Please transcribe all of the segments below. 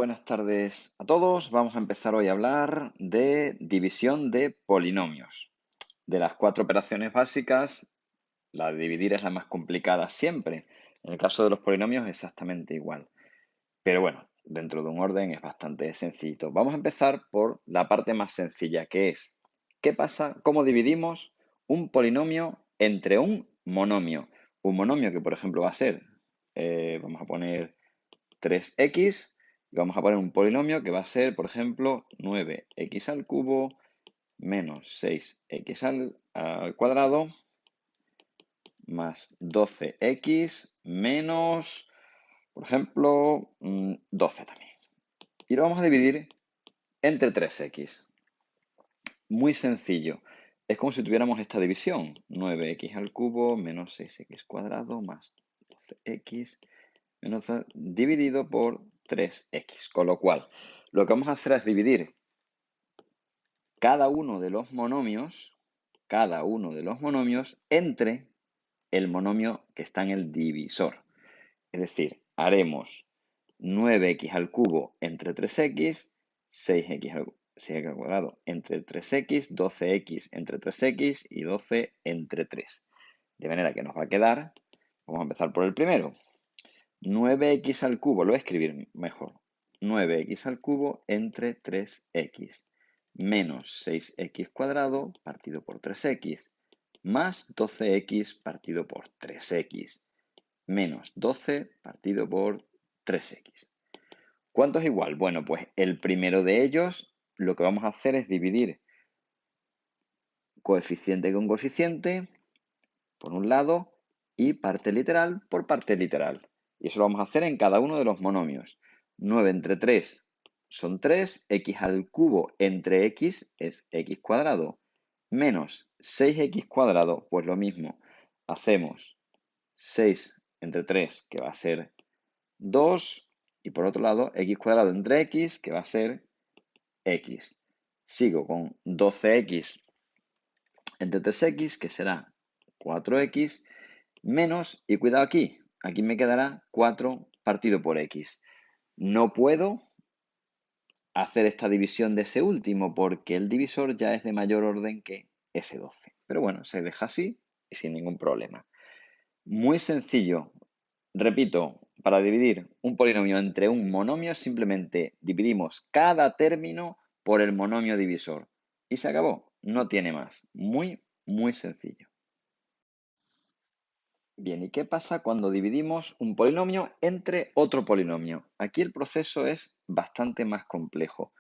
Buenas tardes a todos. Vamos a empezar hoy a hablar de división de polinomios. De las cuatro operaciones básicas, la de dividir es la más complicada siempre. En el caso de los polinomios, exactamente igual. Pero bueno, dentro de un orden es bastante sencillito. Vamos a empezar por la parte más sencilla, que es ¿qué pasa? ¿Cómo dividimos un polinomio entre un monomio? Un monomio que, por ejemplo, va a ser, vamos a poner 3x y vamos a poner un polinomio que va a ser, por ejemplo, 9x al cubo menos 6x al cuadrado más 12x menos, por ejemplo, 12 también. Y lo vamos a dividir entre 3x. Muy sencillo. Es como si tuviéramos esta división. 9x al cubo menos 6x cuadrado más 12x menos dividido por 3x. Con lo cual, lo que vamos a hacer es dividir cada uno de los monomios entre el monomio que está en el divisor. Es decir, haremos 9x al cubo entre 3x, 6x al cuadrado entre 3x, 12x entre 3x y 12 entre 3. De manera que nos va a quedar, vamos a empezar por el primero, 9x al cubo, lo voy a escribir mejor, 9x al cubo entre 3x menos 6x cuadrado partido por 3x más 12x partido por 3x menos 12 partido por 3x. ¿Cuánto es igual? Bueno, pues el primero de ellos lo que vamos a hacer es dividir coeficiente con coeficiente por un lado y parte literal por parte literal. Y eso lo vamos a hacer en cada uno de los monomios. 9 entre 3 son 3, x al cubo entre x es x cuadrado, menos 6x cuadrado, pues lo mismo. Hacemos 6 entre 3, que va a ser 2, y por otro lado, x cuadrado entre x, que va a ser x. Sigo con 12x entre 3x, que será 4x, menos, y cuidado aquí me quedará 4 partido por x. No puedo hacer esta división de ese último porque el divisor ya es de mayor orden que ese 12. Pero bueno, se deja así y sin ningún problema. Muy sencillo. Repito, para dividir un polinomio entre un monomio simplemente dividimos cada término por el monomio divisor. Y se acabó. No tiene más. Muy, muy sencillo. Bien, ¿y qué pasa cuando dividimos un polinomio entre otro polinomio? Aquí el proceso es bastante más complejo.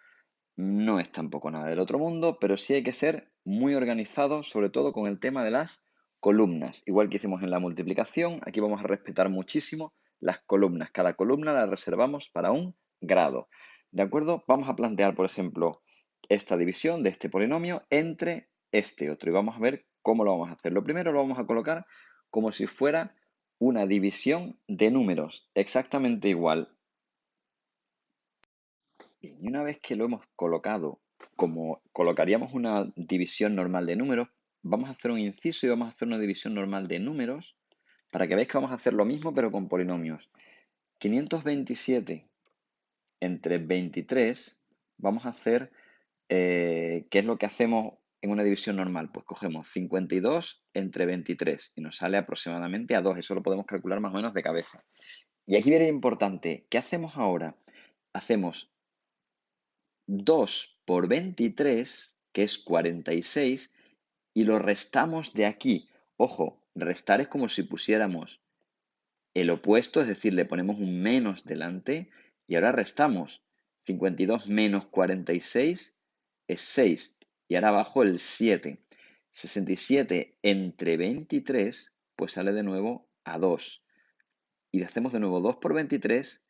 No es tampoco nada del otro mundo, pero sí hay que ser muy organizado, sobre todo con el tema de las columnas. Igual que hicimos en la multiplicación, aquí vamos a respetar muchísimo las columnas. Cada columna la reservamos para un grado. ¿De acuerdo? Vamos a plantear, por ejemplo, esta división de este polinomio entre este otro y vamos a ver cómo lo vamos a hacer. Lo primero lo vamos a colocar como si fuera una división de números, exactamente igual. Bien, y una vez que lo hemos colocado como colocaríamos una división normal de números, vamos a hacer un inciso y vamos a hacer una división normal de números para que veáis que vamos a hacer lo mismo pero con polinomios. 527 entre 23 vamos a hacer, ¿qué es lo que hacemos en una división normal? Pues cogemos 52 entre 23 y nos sale aproximadamente a 2. Eso lo podemos calcular más o menos de cabeza. Y aquí viene importante, ¿qué hacemos ahora? Hacemos 2 por 23, que es 46, y lo restamos de aquí. Ojo, restar es como si pusiéramos el opuesto, es decir, le ponemos un menos delante, y ahora restamos. 52 menos 46 es 6, y ahora abajo el 7. 67 entre 23, pues sale de nuevo a 2. Y hacemos de nuevo 2 por 23,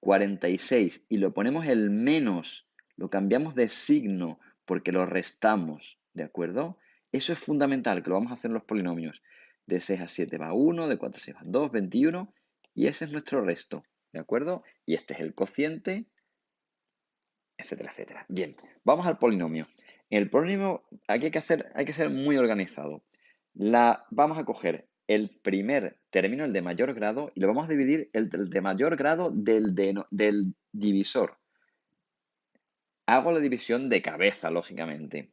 46, y lo ponemos el menos, lo cambiamos de signo porque lo restamos, ¿de acuerdo? Eso es fundamental, que lo vamos a hacer en los polinomios. De 6 a 7 va 1, de 4 a 6 van 2, 21, y ese es nuestro resto, ¿de acuerdo? Y este es el cociente, etcétera, etcétera. Bien, vamos al polinomio. En el polinomio aquí hay que ser muy organizado. Vamos a coger el primer término, el de mayor grado, y lo vamos a dividir el de mayor grado del divisor. Hago la división de cabeza, lógicamente.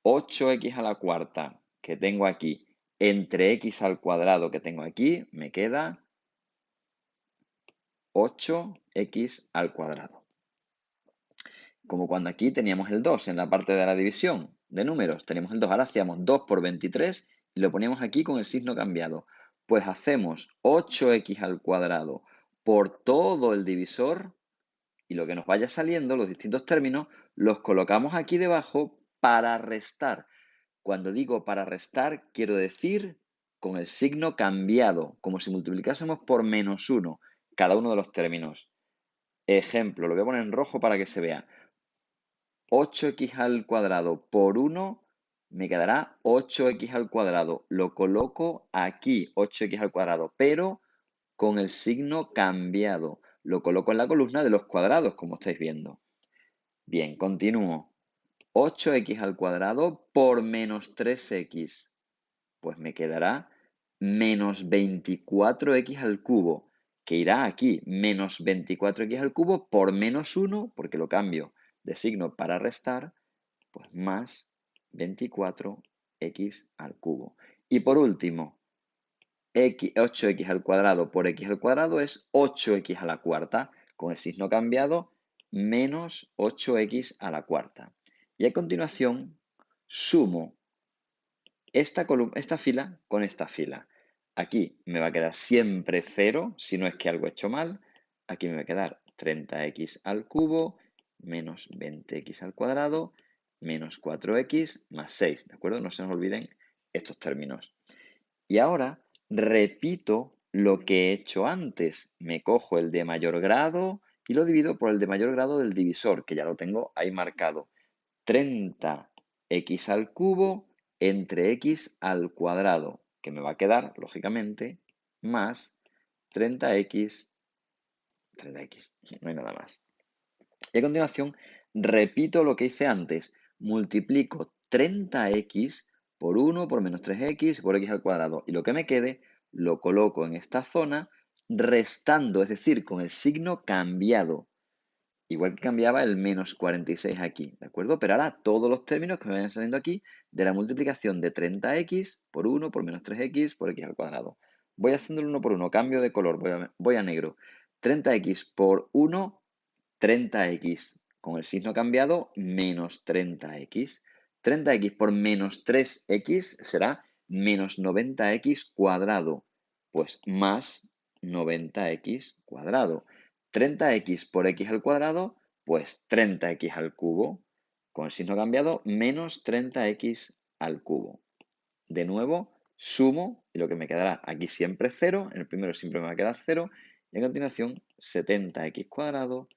8x a la cuarta que tengo aquí entre x al cuadrado que tengo aquí, me queda 8x al cuadrado. Como cuando aquí teníamos el 2 en la parte de la división de números, teníamos el 2, ahora hacíamos 2 por 23 y lo poníamos aquí con el signo cambiado. Pues hacemos 8x al cuadrado por todo el divisor y lo que nos vaya saliendo, los distintos términos, los colocamos aquí debajo para restar. Cuando digo para restar, quiero decir con el signo cambiado, como si multiplicásemos por -1 cada uno de los términos. Ejemplo, lo voy a poner en rojo para que se vea. 8x al cuadrado por 1 me quedará 8x al cuadrado. Lo coloco aquí, 8x al cuadrado, pero con el signo cambiado. Lo coloco en la columna de los cuadrados, como estáis viendo. Bien, continúo. 8x al cuadrado por menos 3x. Pues me quedará menos 24x al cubo, que irá aquí, menos 24x al cubo por -1, porque lo cambio de signo para restar, pues más 24x al cubo. Y por último, 8x al cuadrado por x al cuadrado es 8x a la cuarta, con el signo cambiado, menos 8x a la cuarta. Y a continuación, sumo esta fila con esta fila. Aquí me va a quedar siempre 0, si no es que algo he hecho mal. Aquí me va a quedar 30x al cubo menos 20x al cuadrado menos 4x más 6, ¿de acuerdo? No se nos olviden estos términos. Y ahora repito lo que he hecho antes. Me cojo el de mayor grado y lo divido por el de mayor grado del divisor, que ya lo tengo ahí marcado. 30x al cubo entre x al cuadrado, que me va a quedar, lógicamente, más 30x, no hay nada más. Y a continuación, repito lo que hice antes. Multiplico 30x por 1 por menos 3x por x al cuadrado. Y lo que me quede, lo coloco en esta zona, restando, es decir, con el signo cambiado. Igual que cambiaba el menos 46 aquí, ¿de acuerdo? Pero ahora todos los términos que me vayan saliendo aquí de la multiplicación de 30x por 1 por menos 3x por x al cuadrado. Voy haciéndolo uno por uno, cambio de color, voy a negro. 30x por 1, 30x con el signo cambiado, menos 30x. 30x por menos 3x será menos 90x cuadrado, pues más 90x cuadrado. 30x por x al cuadrado, pues 30x al cubo, con el signo cambiado, menos 30x al cubo. De nuevo, sumo y lo que me quedará aquí siempre 0, en el primero siempre me va a quedar 0, y a continuación 70x cuadrado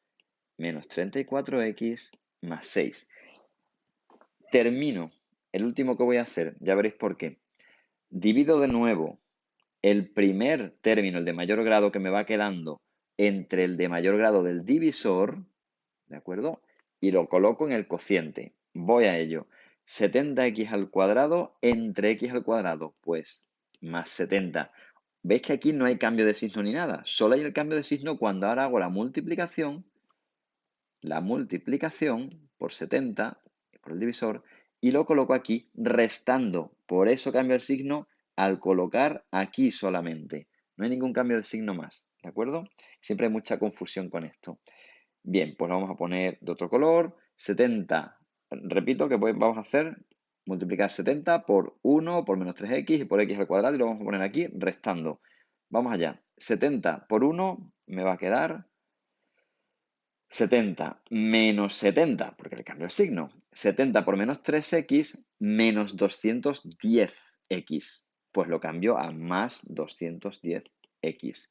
menos 34x más 6. Termino. El último que voy a hacer, ya veréis por qué. Divido de nuevo el primer término, el de mayor grado que me va quedando, entre el de mayor grado del divisor, ¿de acuerdo? Y lo coloco en el cociente. Voy a ello. 70x al cuadrado entre x al cuadrado, pues más 70. ¿Veis que aquí no hay cambio de signo ni nada? Solo hay el cambio de signo cuando ahora hago la multiplicación por 70, por el divisor, y lo coloco aquí restando. Por eso cambio el signo al colocar aquí solamente. No hay ningún cambio de signo más, ¿de acuerdo? Siempre hay mucha confusión con esto. Bien, pues vamos a poner de otro color. 70, repito que vamos a hacer multiplicar 70 por 1, por menos 3x y por x al cuadrado y lo vamos a poner aquí restando. Vamos allá. 70 por 1 me va a quedar 70 menos 70, porque le cambio el signo. 70 por menos 3x menos 210x. Pues lo cambio a más 210x.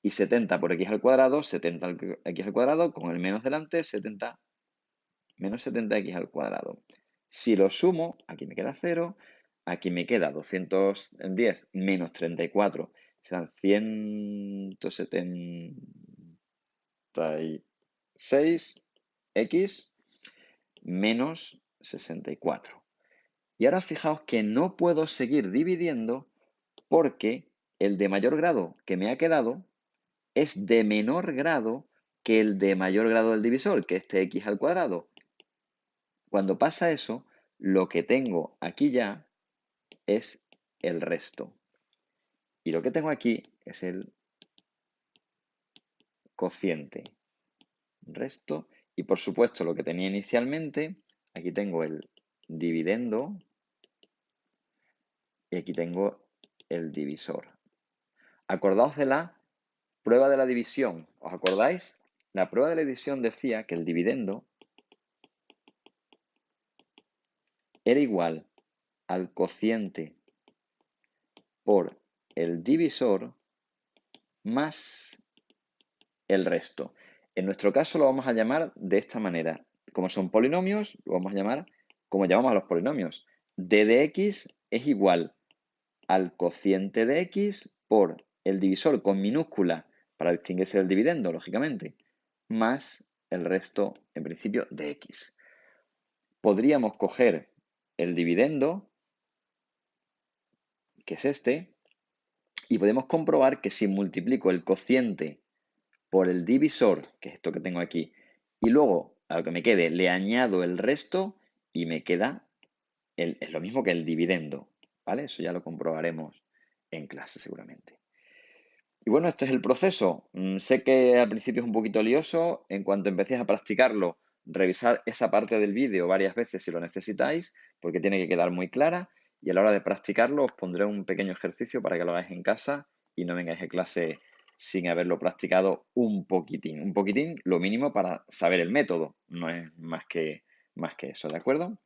Y 70 por x al cuadrado, 70x al cuadrado, con el menos delante, 70 menos 70x al cuadrado. Si lo sumo, aquí me queda 0, aquí me queda 210 menos 34, serán 176x menos 64. Y ahora fijaos que no puedo seguir dividiendo porque el de mayor grado que me ha quedado es de menor grado que el de mayor grado del divisor, que es este x al cuadrado. Cuando pasa eso, lo que tengo aquí ya es el resto. Y lo que tengo aquí es el cociente. Resto. Y por supuesto, lo que tenía inicialmente, aquí tengo el dividendo y aquí tengo el divisor. Acordaos de la prueba de la división. ¿Os acordáis? La prueba de la división decía que el dividendo era igual al cociente por el divisor más el resto. En nuestro caso lo vamos a llamar de esta manera. Como son polinomios, lo vamos a llamar como llamamos a los polinomios. D de x es igual al cociente de x por el divisor con minúscula para distinguirse del dividendo, lógicamente, más el resto, en principio, de x. Podríamos coger el dividendo, que es este, y podemos comprobar que si multiplico el cociente por el divisor, que es esto que tengo aquí, y luego a lo que me quede le añado el resto y me queda es lo mismo que el dividendo, ¿vale? Eso ya lo comprobaremos en clase seguramente. Y bueno, este es el proceso. Sé que al principio es un poquito lioso. En cuanto empecéis a practicarlo, revisar esa parte del vídeo varias veces si lo necesitáis, porque tiene que quedar muy clara. Y a la hora de practicarlo os pondré un pequeño ejercicio para que lo hagáis en casa y no vengáis a clase sin haberlo practicado un poquitín. Un poquitín, lo mínimo para saber el método. No es más que eso, ¿de acuerdo?